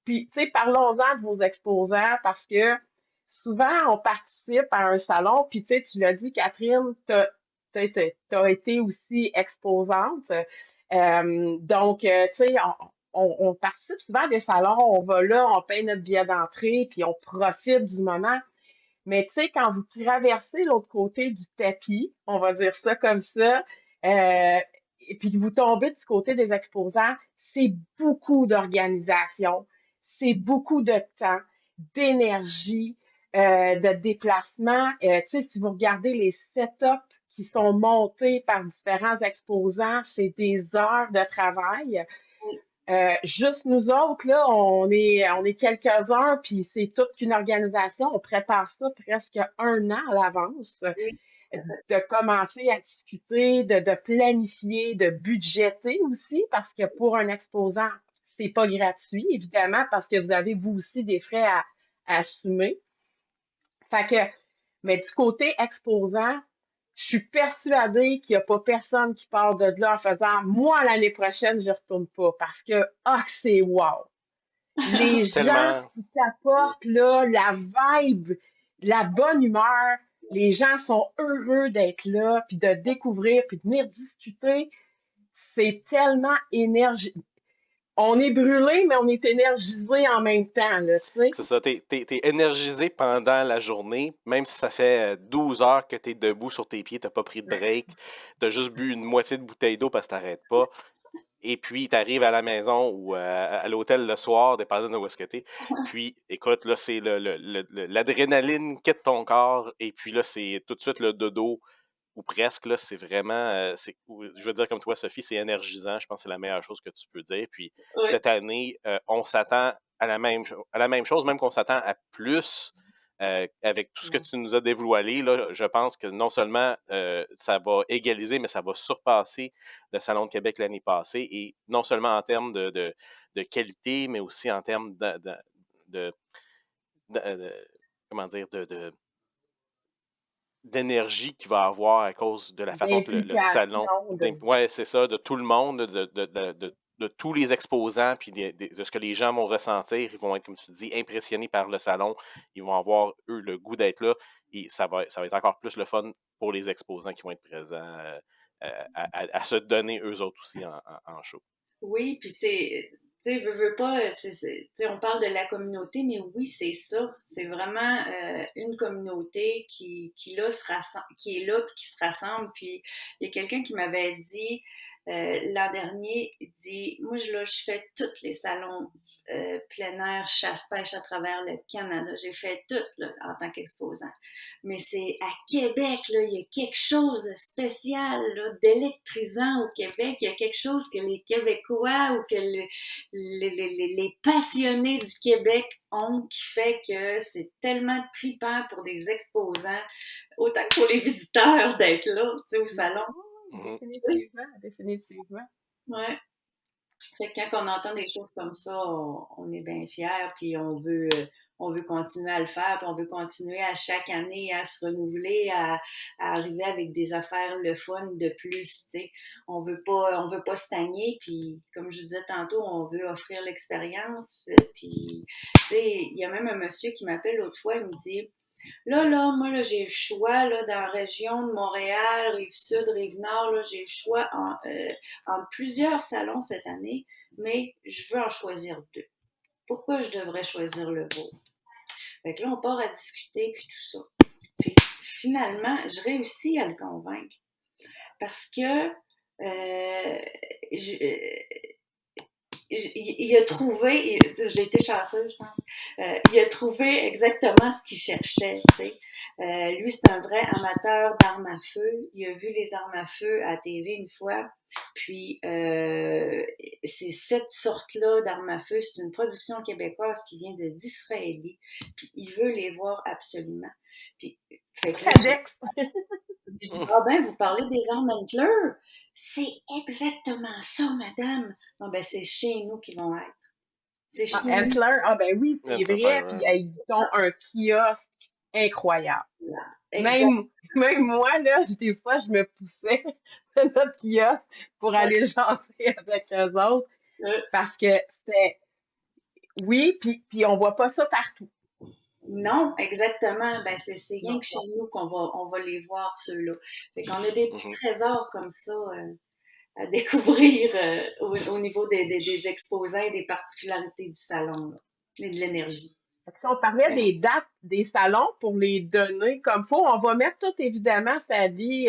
puis, tu sais, parlons-en de vos exposants parce que souvent, on participe à un salon, puis tu sais, tu l'as dit, Catherine, t'as été aussi exposante. Donc, tu sais, on participe souvent à des salons, on va là, on paye notre billet d'entrée, puis on profite du moment. Mais tu sais, quand vous traversez l'autre côté du tapis, on va dire ça comme ça, euh, et puis vous tombez du côté des exposants, c'est beaucoup d'organisation, c'est beaucoup de temps, d'énergie, de déplacement. Tu sais, si vous regardez les setups qui sont montés par différents exposants, c'est des heures de travail. Oui, Juste nous autres, là, on est quelques-uns, puis c'est toute une organisation. On prépare ça presque un an à l'avance, oui, de commencer à discuter, de planifier, de budgéter aussi, parce que pour un exposant, c'est pas gratuit, évidemment, parce que vous avez vous aussi des frais à assumer. Fait que, mais du côté exposant, je suis persuadée qu'il n'y a pas personne qui part de là en faisant moi l'année prochaine, je ne retourne pas parce que c'est wow. Les gens, ce Tellement. qui t'apportent là, la vibe, la bonne humeur, les gens sont heureux d'être là, puis de découvrir, puis de venir discuter. C'est tellement énergie. On est brûlé, mais on est énergisé en même temps, là, tu sais. C'est ça, t'es énergisé pendant la journée, même si ça fait 12 heures que t'es debout sur tes pieds, t'as pas pris de break, t'as juste bu une moitié de bouteille d'eau parce que t'arrêtes pas. Et puis, tu arrives à la maison ou à l'hôtel le soir, dépendant de où est-ce que tu es. Puis, écoute, là, c'est l'adrénaline quitte ton corps. Et puis là, c'est tout de suite le dodo, ou presque. Là, c'est vraiment, je veux dire comme toi, Sophie, c'est énergisant. Je pense que c'est la meilleure chose que tu peux dire. Puis, oui. cette année, on s'attend à la même chose, même qu'on s'attend à plus. Avec tout ce que tu nous as dévoilé, là, je pense que non seulement ça va égaliser, mais ça va surpasser le Salon de Québec l'année passée, et non seulement en termes de qualité, mais aussi en termes de- comment dire, d'énergie qu'il va avoir à cause de la façon que le salon, D'implication, de... ouais, c'est ça, de tout le monde, de tous les exposants, puis de ce que les gens vont ressentir. Ils vont être, comme tu dis, impressionnés par le salon. Ils vont avoir, eux, le goût d'être là. Et ça va être encore plus le fun pour les exposants qui vont être présents à se donner eux autres aussi en show. Oui, puis tu sais, veux pas, tu sais, on parle de la communauté, mais oui, c'est ça. C'est vraiment une communauté qui là qui est là, puis qui se rassemble. Puis il y a quelqu'un qui m'avait dit l'an dernier, il dit, moi je fais tous les salons plein air, chasse-pêche à travers le Canada. J'ai fait tout là, en tant qu'exposant. Mais c'est à Québec, là, il y a quelque chose de spécial, là, d'électrisant au Québec. Il y a quelque chose que les Québécois ou que les passionnés du Québec ont qui fait que c'est tellement trippant pour des exposants, autant que pour les visiteurs d'être là, tu sais, au salon. Mhm. Définitivement, définitivement. Ouais. Fait que quand on entend des choses comme ça, on est bien fiers, puis on veut continuer à le faire, puis on veut continuer à chaque année à se renouveler, à arriver avec des affaires le fun de plus, tu sais. On veut pas stagner, puis comme je disais tantôt, on veut offrir l'expérience, puis, tu sais, il y a même un monsieur qui m'appelle l'autre fois, il me dit, moi, là, j'ai le choix, là, dans la région de Montréal, Rive-Sud, Rive-Nord, là, j'ai le choix entre plusieurs salons cette année, mais je veux en choisir deux. Pourquoi je devrais choisir le vôtre? Fait que là, on part à discuter, puis tout ça. Puis finalement, je réussis à le convaincre. Parce que il a trouvé, j'ai été chanceuse, je pense, il a trouvé exactement ce qu'il cherchait, tu sais. Lui, c'est un vrai amateur d'armes à feu. Il a vu les armes à feu à TV une fois. Puis, c'est cette sorte-là d'armes à feu, c'est une production québécoise qui vient d'Israélie. Puis, il veut les voir absolument. Puis, fait que là, Cadex. j'ai dit, ah ben, vous parlez des armes Antler? C'est exactement ça, madame. Non, ben, c'est chez nous qu'ils vont être. C'est Ah, chez nous. Antler, ah ben oui, c'est Entre vrai. Puis Fire, ils ont un kiosque incroyable. Exact. Même moi, là, des fois, je me poussais de notre kiosque pour aller jaser avec eux autres parce que c'était, oui, puis on voit pas ça partout. Non, exactement. Ben, c'est rien Non, que chez non. nous on va les voir, ceux-là. Fait qu'on a des petits Mhm. trésors comme ça à découvrir au niveau des exposants et des particularités du salon, là, et de l'énergie. Si on parlait des dates des salons pour les donner comme faut, on va mettre tout évidemment, ça dit,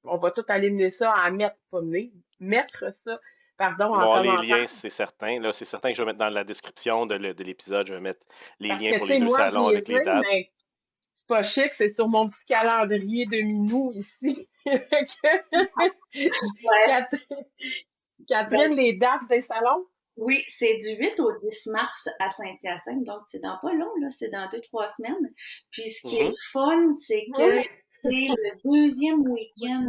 on va tout aligner ça en mettre, pas mener, mettre ça, pardon, Il va y en avoir les liens, commentaire. c'est certain. Là, c'est certain que je vais mettre dans la description de l'épisode, je vais mettre les Parce liens que, pour tu les sais, deux moi, salons avec les niaiser, dates. mais c'est pas chic, c'est sur mon petit calendrier de minou ici. Fait que- Ouais. Catherine, Ben, Catherine, les dates des salons? oui, c'est du 8 au 10 mars à Saint-Hyacinthe, donc c'est dans pas long, là, c'est dans 2-3 semaines. Puis ce qui est Mhm. le fun, c'est que Oui. c'est le deuxième week-end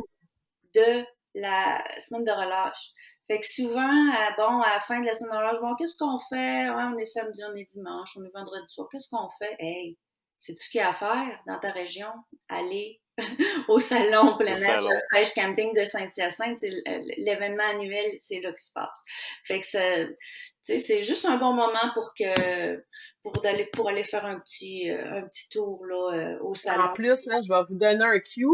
de la semaine de relâche. Fait que souvent, à la fin de la semaine de relâche, bon, qu'est-ce qu'on fait? Ouais, on est samedi, on est dimanche, on est vendredi soir. Qu'est-ce qu'on fait? Hey, c'est tout ce qu'il y a à faire dans ta région. Aller au salon Au plein air salon. Chasse Pêche Camping de Saint-Hyacinthe, c'est l'événement annuel, c'est là qu'il se passe. Fait que c'est juste un bon moment pour aller faire un petit tour là, au En salon. plus, là, je vais vous donner un cue.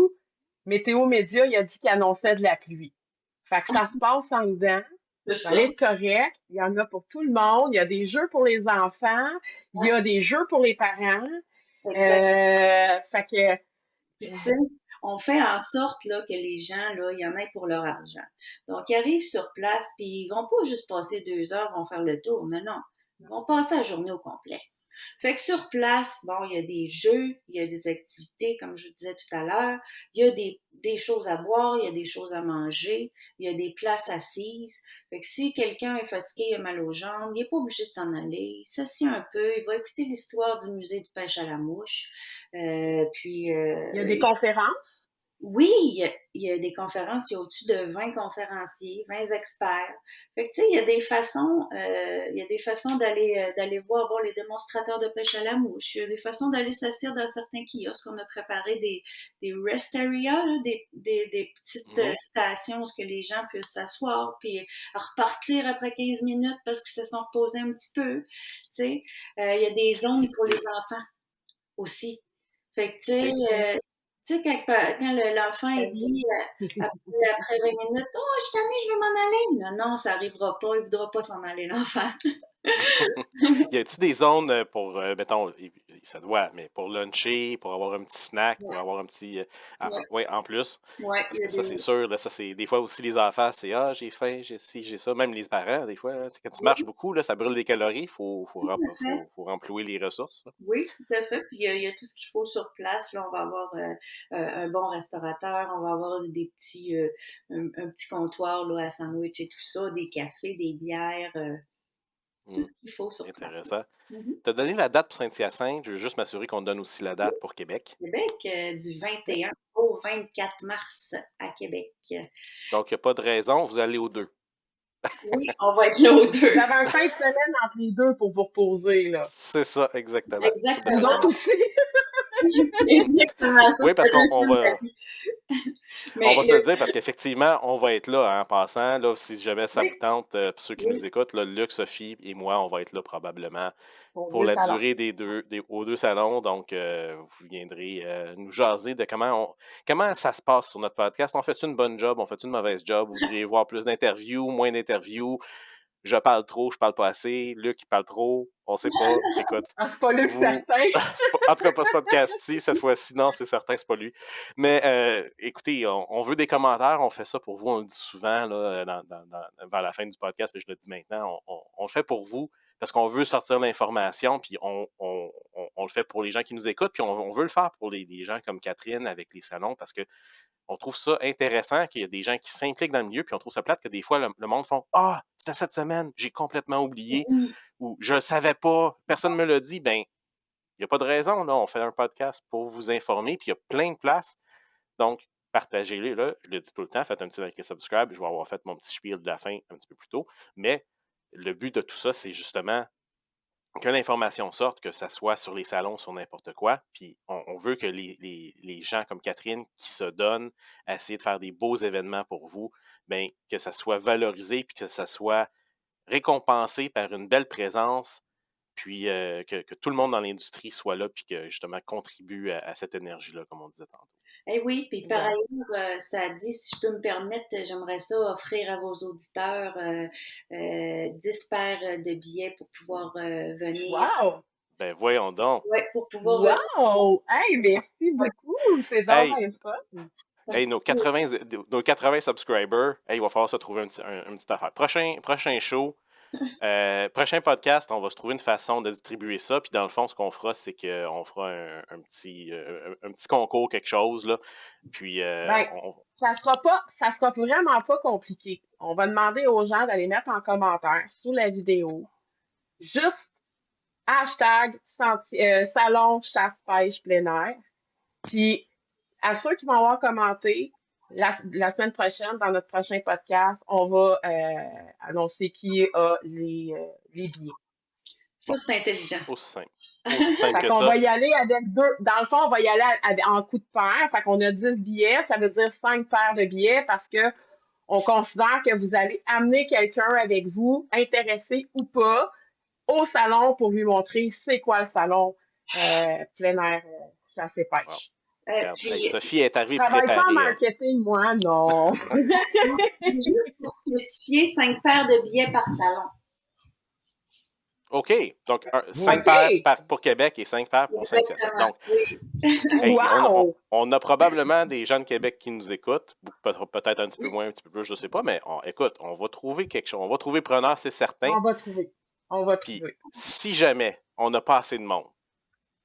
Météo Média, il a dit qu'il annonçait de la pluie. Fait que ça se passe en dedans. C'est Ça allait ça. être correct. Il y en a pour tout le monde. Il y a des jeux pour les enfants. Il y a des jeux pour les parents. Exact. Fait que, Puis, tu sais, on fait en sorte là, que les gens, là, il y en ait pour leur argent. Donc, ils arrivent sur place, puis ils vont pas juste passer 2 heures, vont faire le tour. Non, non. Ils vont passer la journée au complet. Fait que sur place, bon, il y a des jeux, il y a des activités, comme je vous disais tout à l'heure, il y a des choses à boire, il y a des choses à manger, il y a des places assises. Fait que si quelqu'un est fatigué, il a mal aux jambes, il n'est pas obligé de s'en aller, il s'assied un peu, il va écouter l'histoire du musée de pêche à la mouche, puis il y a des conférences. oui, il y a des conférences, il y a au-dessus de 20 conférenciers, 20 experts. Fait que, tu sais, il y a des façons d'aller voir, bon, les démonstrateurs de pêche à la mouche. Il y a des façons d'aller s'asseoir dans certains kiosques. On a préparé des rest areas, là, des petites Mhm. stations où ce que les gens puissent s'asseoir puis repartir après 15 minutes parce qu'ils se sont reposés un petit peu. Tu sais, il y a des zones pour les enfants aussi. Fait que, OK. tu sais, quand l'enfant, il dit après 20 minutes, oh, je suis tanné, je veux m'en aller. Non, non, ça arrivera pas, il voudra pas s'en aller, l'enfant. Y a-tu des zones pour, mettons, ça doit, mais pour luncher, pour avoir un petit snack, pour Ouais, avoir un petit. ouais, Ouais, en plus. ouais, Parce il y que a ça, des. c'est sûr, là, ça, c'est. Des fois aussi, les enfants, c'est ah, j'ai faim, j'ai ci, j'ai ça. Même les parents, des fois, hein, tu sais, quand tu marches Oui, beaucoup, là, ça brûle des calories, tout à fait. faut remplir les ressources. Là. Oui, tout à fait. Puis il y a tout ce qu'il faut sur place. Là, on va avoir un bon restaurateur, on va avoir un petit comptoir là, à sandwich et tout ça, des cafés, des bières, tout Hmm, ce qu'il faut sur place. Là. intéressant. Mhm. Tu as donné la date pour Saint-Hyacinthe. Je veux juste m'assurer qu'on donne aussi la date pour Québec. Québec, du 21 au 24 mars à Québec. Donc, il n'y a pas de raison, vous allez aux deux. Oui, on va être là aux Vous deux. avez un fin de semaine entre les deux pour vous reposer, là. C'est ça, exactement. Tout à Nous fait Exactement. autres d'accord. aussi. C'est exactement ça. Oui, parce C'est qu'on le on seul va. tapis. On Mais va se le dire parce qu'effectivement, on va être là hein, en passant. Là, si jamais ça oui, vous tente, pour ceux qui oui, nous écoutent, là, Luc, Sophie et moi, on va être là probablement Pour pour deux la salons. durée aux deux salons. Donc, vous viendrez nous jaser de comment ça se passe sur notre podcast. On fait une bonne job, on fait une mauvaise job? Vous voudriez voir plus d'interviews, moins d'interviews? Je parle trop, je parle pas assez. Luc, il parle trop. On sait pas. Écoute, Ah, c'est pas lui vous. certain. En tout cas, pas ce podcast-ci, cette fois-ci. Non, c'est certain, c'est pas lui. Mais écoutez, on veut des commentaires. On fait ça pour vous. On le dit souvent là, vers la fin du podcast, mais je le dis maintenant. On le fait pour vous parce qu'on veut sortir l'information, puis on le fait pour les gens qui nous écoutent, puis on veut le faire pour les gens comme Catherine avec les salons parce que on trouve ça intéressant qu'il y a des gens qui s'impliquent dans le milieu, puis on trouve ça plate que des fois, le monde font ah, c'était cette semaine, j'ai complètement oublié, oui, ou je ne savais pas, personne ne me l'a dit. Ben, il n'y a pas de raison, là. On fait un podcast pour vous informer, puis il y a plein de places. Donc, partagez-les, là. Je le dis tout le temps, faites un petit like et subscribe. Je vais avoir fait mon petit spiel de la fin un petit peu plus tôt. Mais le but de tout ça, c'est justement que l'information sorte, que ça soit sur les salons, sur n'importe quoi. Puis on veut que les gens comme Catherine qui se donnent à essayer de faire des beaux événements pour vous, ben, que ça soit valorisé puis que ça soit récompensé par une belle présence, puis que tout le monde dans l'industrie soit là puis que justement contribue à cette énergie-là, comme on disait tantôt. eh oui, puis par Exact. ailleurs, ça dit, si je peux me permettre, j'aimerais ça offrir à vos auditeurs 10 paires de billets pour pouvoir venir Wow! Ben voyons donc. Ouais, pour pouvoir venir. Wow! Hey, merci beaucoup! C'est donc Hey, bien fun! hey, nos 80 subscribers, hey, il va falloir se trouver un petit affaire. Prochain show, prochain podcast, on va se trouver une façon de distribuer ça. Puis dans le fond, ce qu'on fera, c'est qu'on fera un petit concours, quelque chose. Là. Puis Ben, ça sera vraiment pas compliqué. On va demander aux gens d'aller mettre en commentaire sous la vidéo juste hashtag salon chasse-pêche plein air. Puis, à ceux qui vont avoir commenté, la semaine prochaine, dans notre prochain podcast, on va annoncer qui a les billets. Ça, c'est intelligent. aussi simple Fait que qu'on ça. va y aller avec deux. Dans le fond, on va y aller en coup de paire. Fait qu'on a 10 billets. Ça veut dire 5 paires de billets parce que on considère que vous allez amener quelqu'un avec vous, intéressé ou pas, au salon pour lui montrer c'est quoi le salon plein air chasse et Wow. pêche. Regarde, Puis, hey, Sophie est arrivée Je travaille pas en préparée. Elle. marketing, moi, non. juste pour spécifier 5 paires de billets par salon. OK. Donc, 5 OK. paires pour Québec et 5 paires pour Saint-Hyacinthe. Exactement. Donc, Oui. hey, Wow! on a probablement des gens de Québec qui nous écoutent. Peut-être un petit peu moins, un petit peu plus, je ne sais pas. Mais écoute, on va trouver quelque chose. On va trouver preneur, c'est certain. On va trouver. On va Puis, trouver. si jamais on n'a pas assez de monde,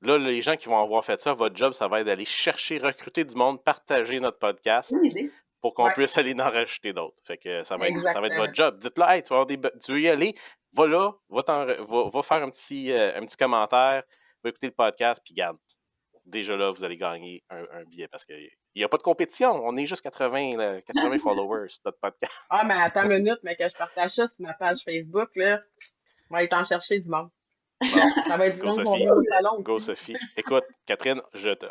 là, les gens qui vont avoir fait ça, votre job, ça va être d'aller chercher, recruter du monde, partager notre podcast Bonne idée. pour qu'on Ouais. puisse aller en rajouter d'autres. Fait que ça va être Exactement. votre job. Dites-le, hey, tu veux y aller, va là, va faire un petit commentaire, va écouter le podcast, puis garde. Déjà là, vous allez gagner un billet parce qu'il n'y a pas de compétition. On est juste 80 followers, notre podcast. Ah, mais attends une minute, mais que je partage ça sur ma page Facebook, là, on va aller t'en chercher du monde. Bon, Ça va être du go monde qui vont Sophie. venir au salon Go aussi. Sophie. Écoute, Catherine,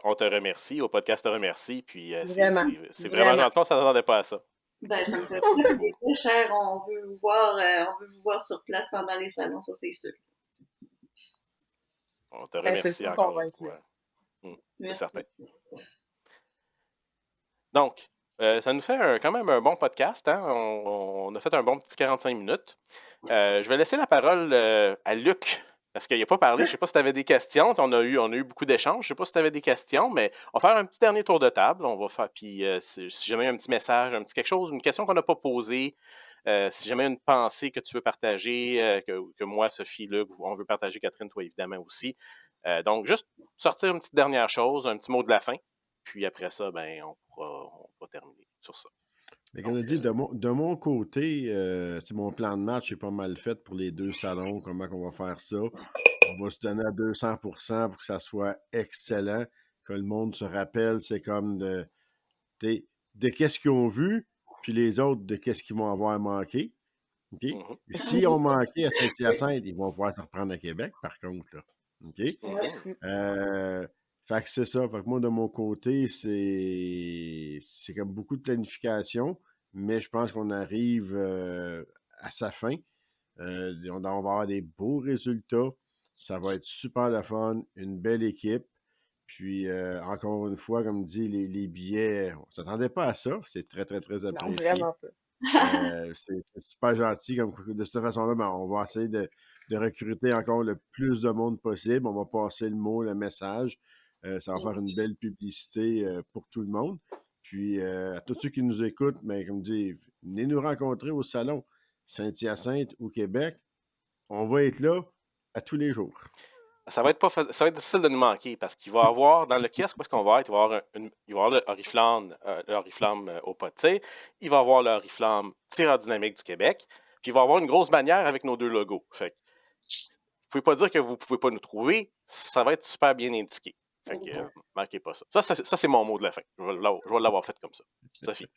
on te remercie. Au podcast te remercie. Puis Vraiment. c'est vraiment gentil. On ne s'attendait pas à ça. Ben, ça me fait Merci plaisir. beaucoup. Très cher, on veut vous voir sur place pendant les salons, ça c'est sûr. On te Ben, c'est remercie sûr qu'on encore va une être là. fois. C'est Merci. certain. Donc, ça nous fait quand même un bon podcast. Hein? On a fait un bon petit 45 minutes. Je vais laisser la parole à Luc, parce qu'il n'a pas parlé. Je ne sais pas si tu avais des questions. On a eu beaucoup d'échanges. Je ne sais pas si tu avais des questions, mais on va faire un petit dernier tour de table. On va faire, puis si jamais il y a un petit message, un petit quelque chose, une question qu'on n'a pas posée, si jamais il y a une pensée que tu veux partager, que moi, Sophie, Luc, on veut partager, Catherine, toi évidemment aussi. Donc, juste sortir une petite dernière chose, un petit mot de la fin. Puis après ça, ben, on pourra terminer sur ça. Mais comme on a dit, de mon côté, mon plan de match est pas mal fait pour les deux salons. Comment on va faire ça? On va se donner à 200% pour que ça soit excellent, que le monde se rappelle. C'est comme de qu'est-ce qu'ils ont vu, puis les autres de qu'est-ce qu'ils vont avoir manqué. OK? Mhm. S'ils ont manqué à Saint-Hyacinthe, ils vont pouvoir se reprendre à Québec, par contre. Là. OK? Mhm. Fait que c'est ça. Fait que moi, de mon côté, c'est comme beaucoup de planification, mais je pense qu'on arrive à sa fin. On va avoir des beaux résultats. Ça va être super le fun, une belle équipe. Puis, encore une fois, comme dit, les billets, on ne s'attendait pas à ça. C'est très, très, très Non, apprécié. vraiment pas. C'est super gentil. De cette façon-là, ben, on va essayer de recruter encore le plus de monde possible. On va passer le mot, le message. Ça va faire une belle publicité pour tout le monde. Puis, à tous ceux qui nous écoutent, ben, comme dit, venez nous rencontrer au salon Saint-Hyacinthe ou Québec. On va être là à tous les jours. Ça va être difficile de nous manquer parce qu'il va y avoir, dans le kiosque, où est-ce qu'on va être, il va y avoir, il va y avoir le Oriflamme au pot de tir, il va y avoir le Oriflamme tireur dynamique du Québec, puis il va y avoir une grosse bannière avec nos deux logos. Fait que, vous pouvez pas dire que vous pouvez pas nous trouver, ça va être super bien indiqué. Fait que, manquez pas ça. Ça, c'est mon mot de la fin. Je vais l'avoir fait comme ça. Sophie.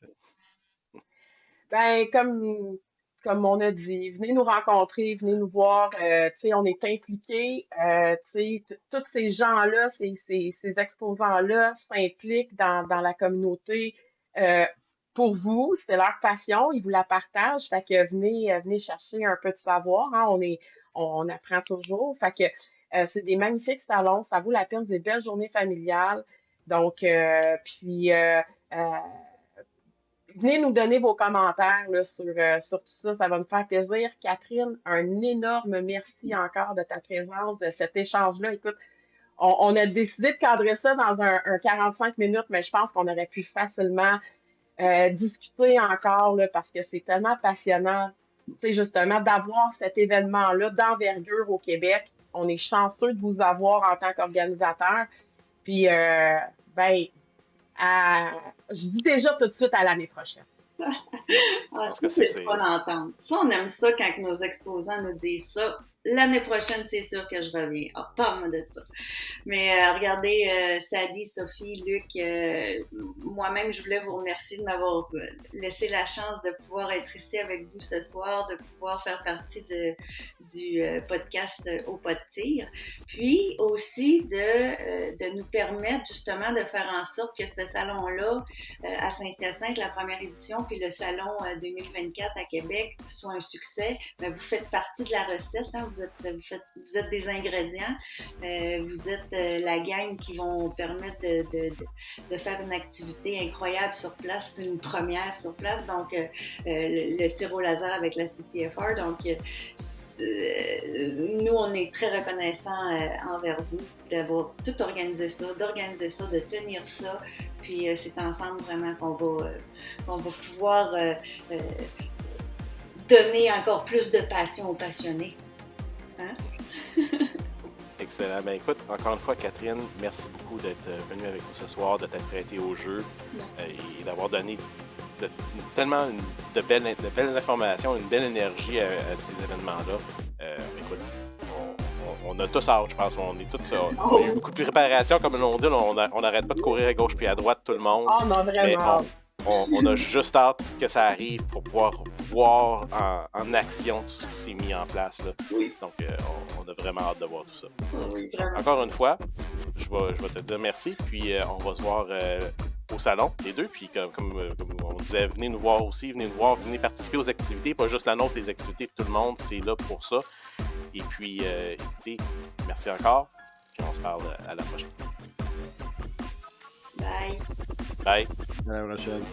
Ben, comme on a dit, venez nous rencontrer, venez nous voir. Tu sais, on est impliqués. Tu sais, tous ces gens-là, ces exposants-là s'impliquent dans la communauté pour vous. C'est leur passion, ils vous la partagent. Fait que venez chercher un peu de savoir. Hein. On apprend toujours. Fait que c'est des magnifiques salons. Ça vaut la peine. C'est des belles journées familiales. Donc, puis Venez nous donner vos commentaires là, sur tout ça. Ça va me faire plaisir. Catherine, un énorme merci encore de ta présence, de cet échange-là. Écoute, on a décidé de cadrer ça dans un 45 minutes, mais je pense qu'on aurait pu facilement discuter encore là, parce que c'est tellement passionnant, tu sais, justement, d'avoir cet événement-là d'envergure au Québec. On est chanceux de vous avoir en tant qu'organisateur. Puis, ben, je dis déjà tout de suite à l'année prochaine. Ah, ça, c'est pas l'entendre. Ça, on aime ça quand nos exposants nous disent ça. L'année prochaine, c'est sûr que je reviens. Ah, parle-moi de ça. Mais regardez, Sadie, Sophie, Luc, moi-même, je voulais vous remercier de m'avoir laissé la chance de pouvoir être ici avec vous ce soir, de pouvoir faire partie du podcast Au pas de tir. Puis aussi de nous permettre justement de faire en sorte que ce salon-là, à Saint-Hyacinthe, la première édition, puis le salon 2024 à Québec, soit un succès. Mais vous faites partie de la recette, hein? Vous êtes des ingrédients, vous êtes la gang qui vont permettre de faire une activité incroyable sur place. C'est une première sur place, donc le tir au laser avec la CCFR. Donc, nous, on est très reconnaissants envers vous d'avoir tout organisé ça, d'organiser ça, de tenir ça. Puis c'est ensemble vraiment qu'on va pouvoir donner encore plus de passion aux passionnés. Hein? Excellent. Ben écoute, encore une fois, Catherine, merci beaucoup d'être venue avec nous ce soir, de t'être prêtée au jeu et d'avoir donné tellement de belles informations, une belle énergie à ces événements-là. Écoute, on a tous hâte, je pense. On est tous. On a eu beaucoup de préparation, comme l'on dit. On n'arrête pas de courir à gauche puis à droite, tout le monde. Oh, non, vraiment. On a juste hâte que ça arrive pour pouvoir voir en action tout ce qui s'est mis en place. Là. Oui. Donc, on a vraiment hâte de voir tout ça. Oui, encore une fois, je vais te dire merci. Puis, on va se voir au salon, les deux. Puis, comme on disait, venez nous voir aussi. Venez nous voir, venez participer aux activités. Pas juste la nôtre, les activités de tout le monde. C'est là pour ça. Et puis, écoutez, merci encore. Puis, on se parle à la prochaine. Bye. Bye. À la prochaine.